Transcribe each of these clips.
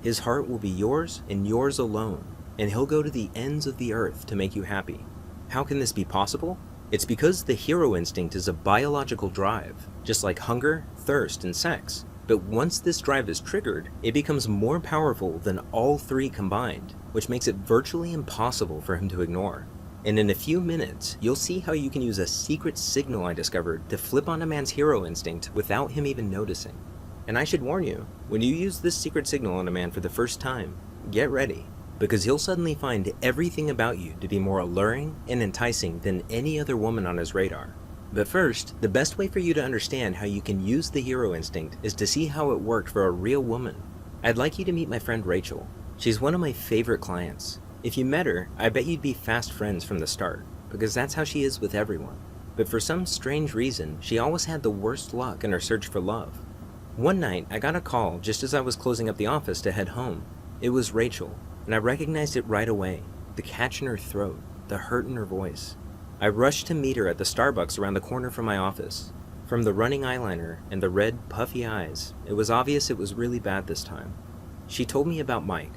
His heart will be yours and yours alone, and he'll go to the ends of the earth to make you happy. How can this be possible? It's because the hero instinct is a biological drive, just like hunger, thirst, and sex. But once this drive is triggered, it becomes more powerful than all three combined, which makes it virtually impossible for him to ignore. And in a few minutes, you'll see how you can use a secret signal I discovered to flip on a man's hero instinct without him even noticing. And I should warn you, when you use this secret signal on a man for the first time, get ready, because he'll suddenly find everything about you to be more alluring and enticing than any other woman on his radar. But first, the best way for you to understand how you can use the hero instinct is to see how it worked for a real woman. I'd like you to meet my friend Rachel. She's one of my favorite clients. If you met her, I bet you'd be fast friends from the start, because that's how she is with everyone. But for some strange reason, she always had the worst luck in her search for love. One night, I got a call just as I was closing up the office to head home. It was Rachel, and I recognized it right away. The catch in her throat, the hurt in her voice. I rushed to meet her at the Starbucks around the corner from my office. From the running eyeliner and the red, puffy eyes, it was obvious it was really bad this time. She told me about Mike.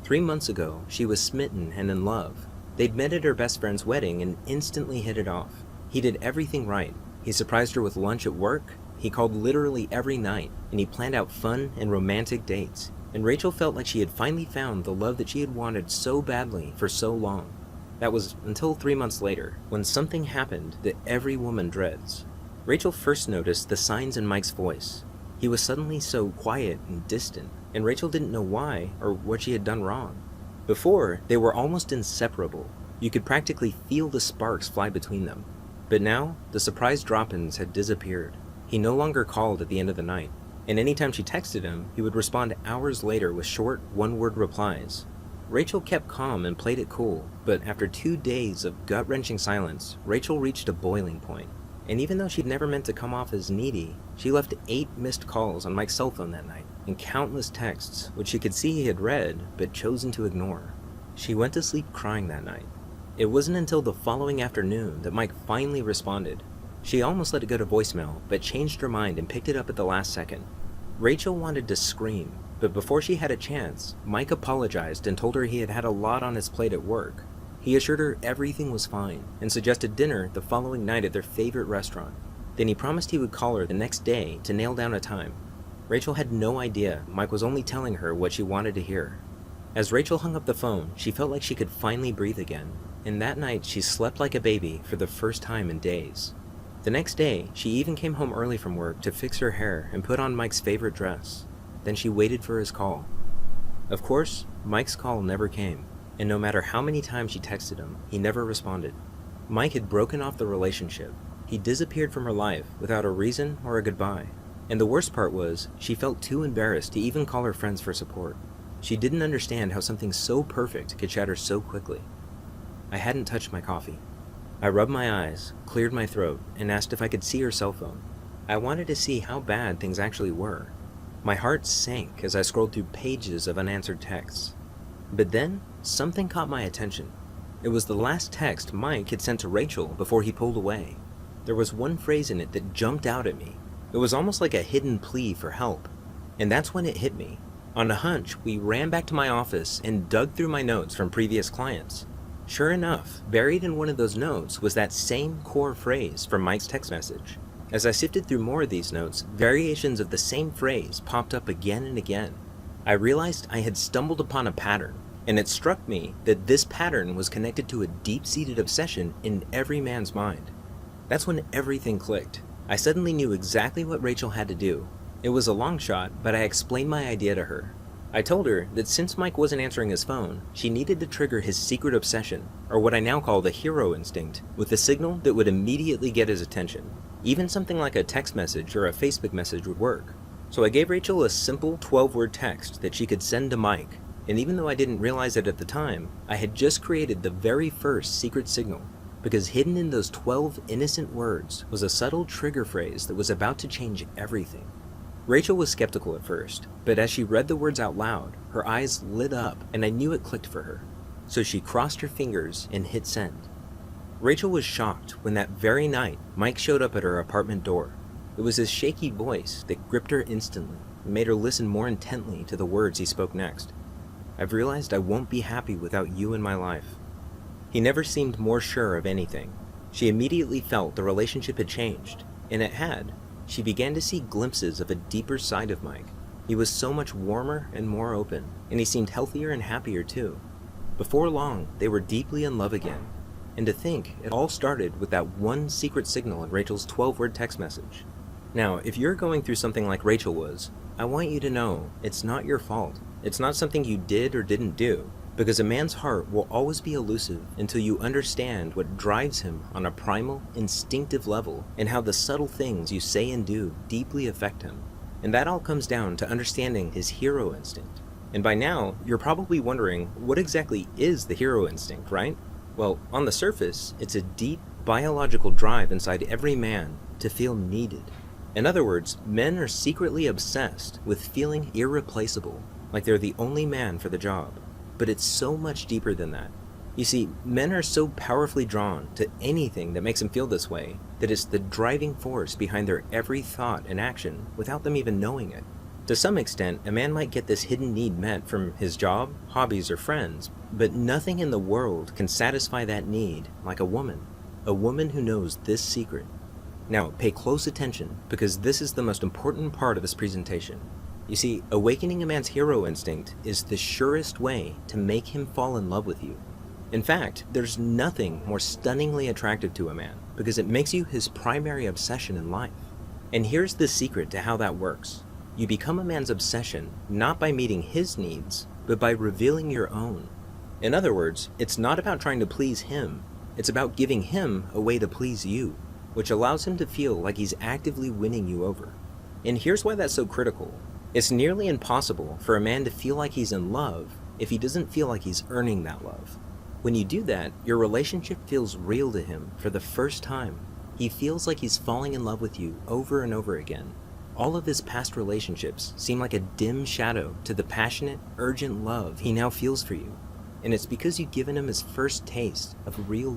3 months ago, she was smitten and in love. They'd met at her best friend's wedding and instantly hit it off. He did everything right. He surprised her with lunch at work, he called literally every night, and he planned out fun and romantic dates. And Rachel felt like she had finally found the love that she had wanted so badly for so long. That was until 3 months later, when something happened that every woman dreads. Rachel first noticed the signs in Mike's voice. He was suddenly so quiet and distant, and Rachel didn't know why or what she had done wrong. Before, they were almost inseparable. You could practically feel the sparks fly between them. But now, the surprise drop-ins had disappeared. He no longer called at the end of the night, and anytime she texted him, he would respond hours later with short, one-word replies. Rachel kept calm and played it cool, but after 2 days of gut-wrenching silence, Rachel reached a boiling point. And even though she'd never meant to come off as needy, she left 8 missed calls on Mike's cell phone that night, and countless texts, which she could see he had read, but chosen to ignore. She went to sleep crying that night. It wasn't until the following afternoon that Mike finally responded. She almost let it go to voicemail, but changed her mind and picked it up at the last second. Rachel wanted to scream, but before she had a chance, Mike apologized and told her he had had a lot on his plate at work. He assured her everything was fine, and suggested dinner the following night at their favorite restaurant. Then he promised he would call her the next day to nail down a time. Rachel had no idea Mike was only telling her what she wanted to hear. As Rachel hung up the phone, she felt like she could finally breathe again, and that night she slept like a baby for the first time in days. The next day, she even came home early from work to fix her hair and put on Mike's favorite dress. Then she waited for his call. Of course, Mike's call never came, and no matter how many times she texted him, he never responded. Mike had broken off the relationship. He disappeared from her life without a reason or a goodbye. And the worst part was, she felt too embarrassed to even call her friends for support. She didn't understand how something so perfect could shatter so quickly. I hadn't touched my coffee. I rubbed my eyes, cleared my throat, and asked if I could see her cell phone. I wanted to see how bad things actually were. My heart sank as I scrolled through pages of unanswered texts. But then, something caught my attention. It was the last text Mike had sent to Rachel before he pulled away. There was one phrase in it that jumped out at me. It was almost like a hidden plea for help. And that's when it hit me. On a hunch, we ran back to my office and dug through my notes from previous clients. Sure enough, buried in one of those notes was that same core phrase from Mike's text message. As I sifted through more of these notes, variations of the same phrase popped up again and again. I realized I had stumbled upon a pattern, and it struck me that this pattern was connected to a deep-seated obsession in every man's mind. That's when everything clicked. I suddenly knew exactly what Rachel had to do. It was a long shot, but I explained my idea to her. I told her that since Mike wasn't answering his phone, she needed to trigger his secret obsession, or what I now call the hero instinct, with a signal that would immediately get his attention. Even something like a text message or a Facebook message would work. So I gave Rachel a simple 12-word text that she could send to Mike, and even though I didn't realize it at the time, I had just created the very first secret signal, because hidden in those 12 innocent words was a subtle trigger phrase that was about to change everything. Rachel was skeptical at first, but as she read the words out loud, her eyes lit up and I knew it clicked for her. So she crossed her fingers and hit send. Rachel was shocked when that very night, Mike showed up at her apartment door. It was his shaky voice that gripped her instantly and made her listen more intently to the words he spoke next. "I've realized I won't be happy without you in my life." He never seemed more sure of anything. She immediately felt the relationship had changed, and it had. She began to see glimpses of a deeper side of Mike. He was so much warmer and more open, and he seemed healthier and happier too. Before long, they were deeply in love again. And to think, it all started with that one secret signal in Rachel's 12-word text message. Now, if you're going through something like Rachel was, I want you to know it's not your fault. It's not something you did or didn't do, because a man's heart will always be elusive until you understand what drives him on a primal, instinctive level, and how the subtle things you say and do deeply affect him. And that all comes down to understanding his hero instinct. And by now, you're probably wondering, what exactly is the hero instinct, right? Well, on the surface, it's a deep, biological drive inside every man to feel needed. In other words, men are secretly obsessed with feeling irreplaceable, like they're the only man for the job. But it's so much deeper than that. You see, men are so powerfully drawn to anything that makes them feel this way that it's the driving force behind their every thought and action without them even knowing it. To some extent, a man might get this hidden need met from his job, hobbies, or friends, but nothing in the world can satisfy that need like a woman who knows this secret. Now, pay close attention, because this is the most important part of this presentation. You see, awakening a man's hero instinct is the surest way to make him fall in love with you. In fact, there's nothing more stunningly attractive to a man, because it makes you his primary obsession in life. And here's the secret to how that works. You become a man's obsession not by meeting his needs, but by revealing your own. In other words, it's not about trying to please him, it's about giving him a way to please you, which allows him to feel like he's actively winning you over. And here's why that's so critical. It's nearly impossible for a man to feel like he's in love if he doesn't feel like he's earning that love. When you do that, your relationship feels real to him for the first time. He feels like he's falling in love with you over and over again. All of his past relationships seem like a dim shadow to the passionate, urgent love he now feels for you. And it's because you've given him his first taste of real